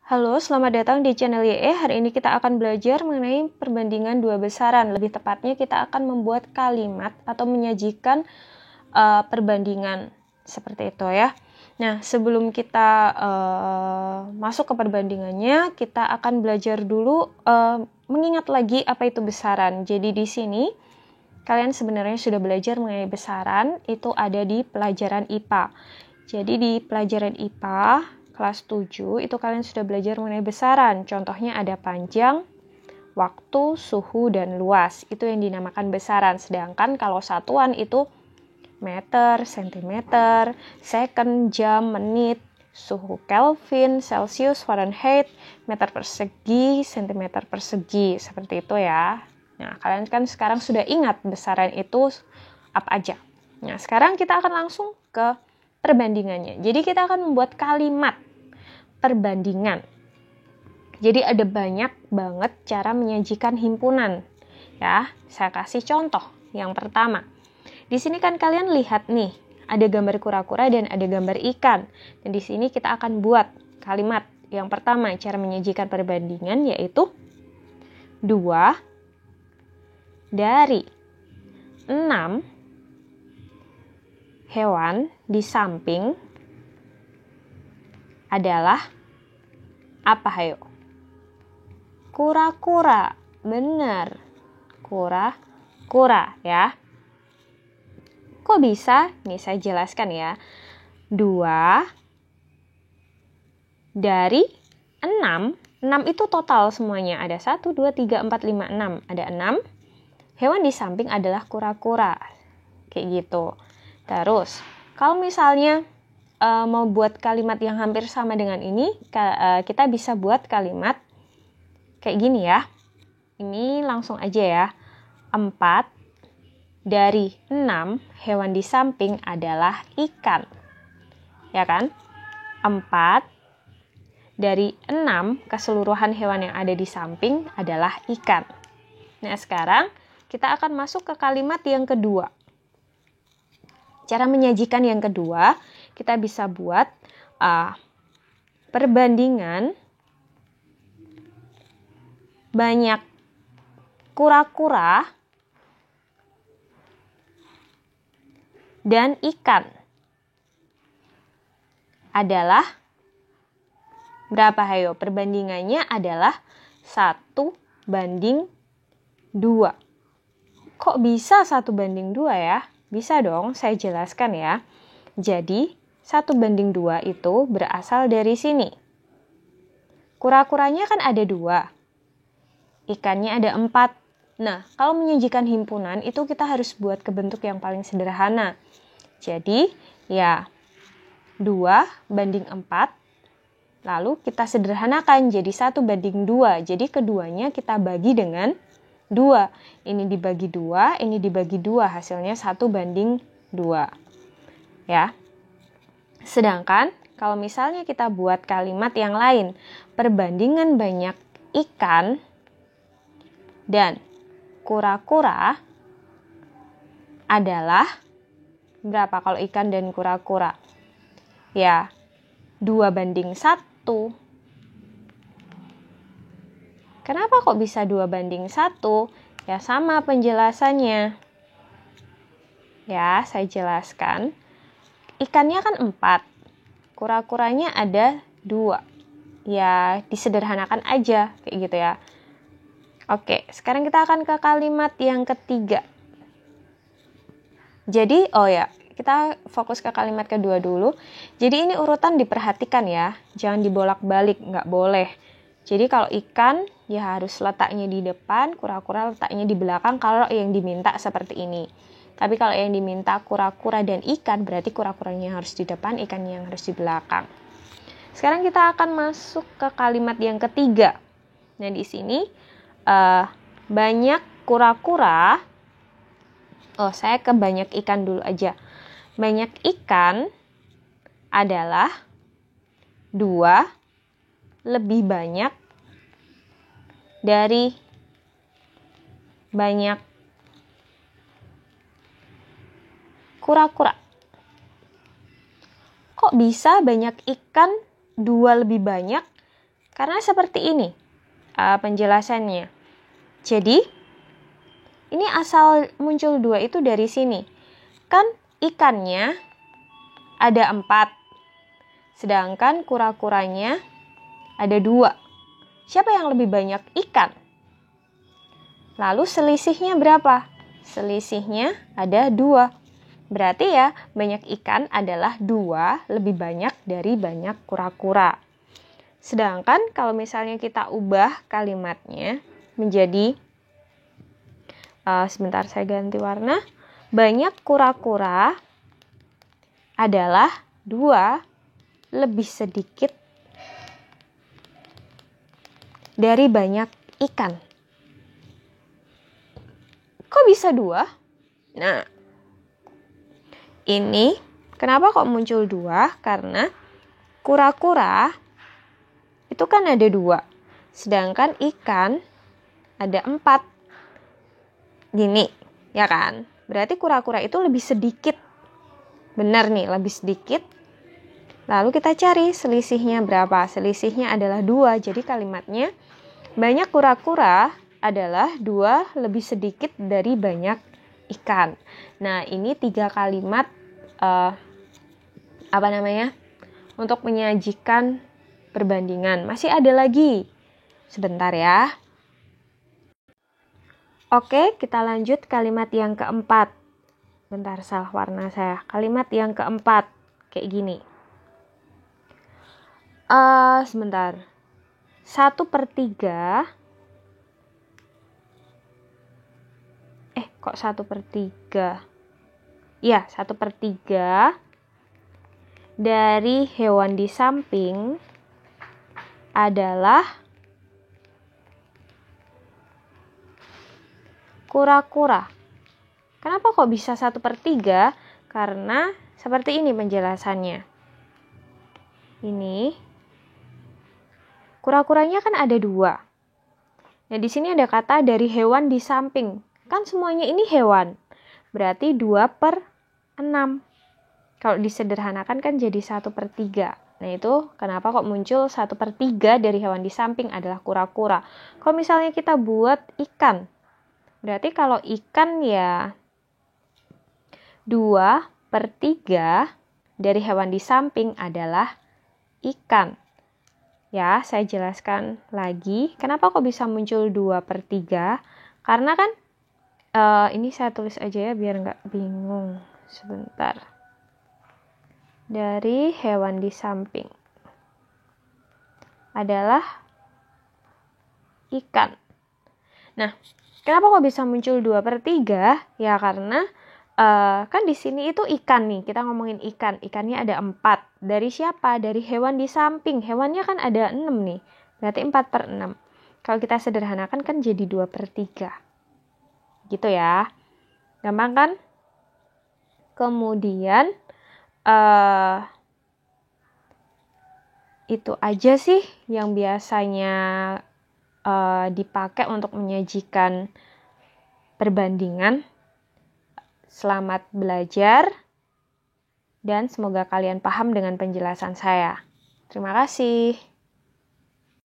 Halo, selamat datang di channel YE. Hari ini kita akan belajar mengenai perbandingan dua besaran. Lebih tepatnya kita akan membuat kalimat atau menyajikan perbandingan seperti itu ya. Nah, sebelum kita masuk ke perbandingannya, kita akan belajar dulu mengingat lagi apa itu besaran. Jadi di sini kalian sebenarnya sudah belajar mengenai besaran, itu ada di pelajaran IPA. Jadi di pelajaran IPA kelas 7 itu kalian sudah belajar mengenai besaran. Contohnya ada panjang, waktu, suhu, dan luas. Itu yang dinamakan besaran. Sedangkan kalau satuan itu meter, sentimeter, second, jam, menit, suhu Kelvin, Celsius, Fahrenheit, meter persegi, sentimeter persegi. Seperti itu ya. Nah, kalian kan sekarang sudah ingat besaran itu apa aja. Nah, sekarang kita akan langsung ke perbandingannya. Jadi kita akan membuat kalimat perbandingan. Jadi ada banyak banget cara menyajikan himpunan. Ya, saya kasih contoh. Yang pertama, di sini kan kalian lihat nih, ada gambar kura-kura dan ada gambar ikan. Dan di sini kita akan buat kalimat. Yang pertama, cara menyajikan perbandingan yaitu 2 dari 6 hewan di samping adalah apa, hayo? Kura-kura. Benar. Kura-kura ya. Kok bisa? Nih saya jelaskan ya. 2 dari 6. 6 itu total semuanya. Ada 1, 2, 3, 4, 5, 6. Ada 6. Hewan di samping adalah kura-kura. Kayak gitu. Terus, kalau misalnya mau buat kalimat yang hampir sama dengan ini, kita bisa buat kalimat kayak gini ya. Ini langsung aja ya. 4 dari 6 hewan di samping adalah ikan. Ya kan? 4 dari 6 keseluruhan hewan yang ada di samping adalah ikan. Nah, sekarang kita akan masuk ke kalimat yang kedua. Cara menyajikan yang kedua, kita bisa buat perbandingan banyak kura-kura dan ikan adalah berapa, hayo? Perbandingannya adalah 1:2. Kok bisa 1:2 ya? Bisa dong, saya jelaskan ya. Jadi, 1:2 itu berasal dari sini. Kura-kuranya kan ada 2. Ikannya ada 4. Nah, kalau menyajikan himpunan itu kita harus buat ke bentuk yang paling sederhana. Jadi, ya 2:4. Lalu kita sederhanakan jadi 1:2. Jadi keduanya kita bagi dengan 2. Ini dibagi 2, ini dibagi 2. Hasilnya 1:2. Ya. Sedangkan kalau misalnya kita buat kalimat yang lain, perbandingan banyak ikan dan kura-kura adalah berapa kalau ikan dan kura-kura? Ya, 2:1. Kenapa kok bisa 2:1? Ya sama penjelasannya. Ya, saya jelaskan. Ikannya kan 4. Kura-kuranya ada 2. Ya, disederhanakan aja kayak gitu ya. Oke, sekarang kita akan ke kalimat yang ketiga. Jadi, kita fokus ke kalimat kedua dulu. Jadi ini urutan diperhatikan ya. Jangan dibolak-balik, nggak boleh. Jadi kalau ikan, ya harus letaknya di depan, kura-kura letaknya di belakang kalau yang diminta seperti ini. Tapi kalau yang diminta kura-kura dan ikan, berarti kura-kuranya harus di depan, ikannya yang harus di belakang. Sekarang kita akan masuk ke kalimat yang ketiga. Nah, di sini banyak kura-kura. Saya ke banyak ikan dulu aja. Banyak ikan adalah 2 lebih banyak dari banyak kura-kura. Kok bisa banyak ikan 2 lebih banyak Karena seperti ini penjelasannya. Jadi, ini asal muncul 2 itu dari sini. Kan ikannya ada 4, sedangkan kura-kuranya ada 2. Siapa yang lebih banyak ikan? Lalu selisihnya berapa? Selisihnya ada 2. Berarti ya, banyak ikan adalah 2 lebih banyak dari banyak kura-kura. Sedangkan kalau misalnya kita ubah kalimatnya menjadi, sebentar saya ganti warna, banyak kura-kura adalah 2 lebih sedikit dari banyak ikan. Kok bisa 2? Nah, ini kenapa kok muncul 2? Karena kura-kura itu kan ada 2, sedangkan ikan ada 4. Gini, ya kan? Berarti kura-kura itu lebih sedikit. Benar nih, lebih sedikit. Lalu kita cari selisihnya berapa? Selisihnya adalah 2. Jadi kalimatnya banyak kura-kura adalah 2 lebih sedikit dari banyak ikan. Nah, ini 3 kalimat untuk menyajikan perbandingan. Masih ada lagi. Sebentar ya. Oke, kita lanjut kalimat yang keempat. Bentar, salah warna saya. Kalimat yang keempat. Kayak gini. Sebentar. 1/3. Kok 1/3? Iya, 1/3 dari hewan di samping adalah kura-kura. Kenapa kok bisa 1/3? Karena seperti ini penjelasannya. Ini kura-kuranya kan ada 2. Nah, di sini ada kata dari hewan di samping. Kan semuanya ini hewan. Berarti 2/6. Kalau disederhanakan kan jadi 1/3. Nah, itu kenapa kok muncul 1/3 dari hewan di samping adalah kura-kura. Kalau misalnya kita buat ikan, berarti kalau ikan ya 2/3 dari hewan di samping adalah ikan. Ya, saya jelaskan lagi. Kenapa kok bisa muncul 2/3? Karena kan ini saya tulis aja ya biar nggak bingung. Sebentar. Dari hewan di samping adalah ikan. Nah, kenapa kok bisa muncul 2/3? Ya karena kan di sini itu ikan nih. Kita ngomongin ikan. Ikannya ada 4. Dari siapa? Dari hewan di samping. Hewannya kan ada 6 nih. Berarti 4/6. Kalau kita sederhanakan kan jadi 2/3. Gitu ya. Gampang kan? Kemudian itu aja sih yang biasanya dipakai untuk menyajikan perbandingan. Selamat belajar dan semoga kalian paham dengan penjelasan saya. Terima kasih.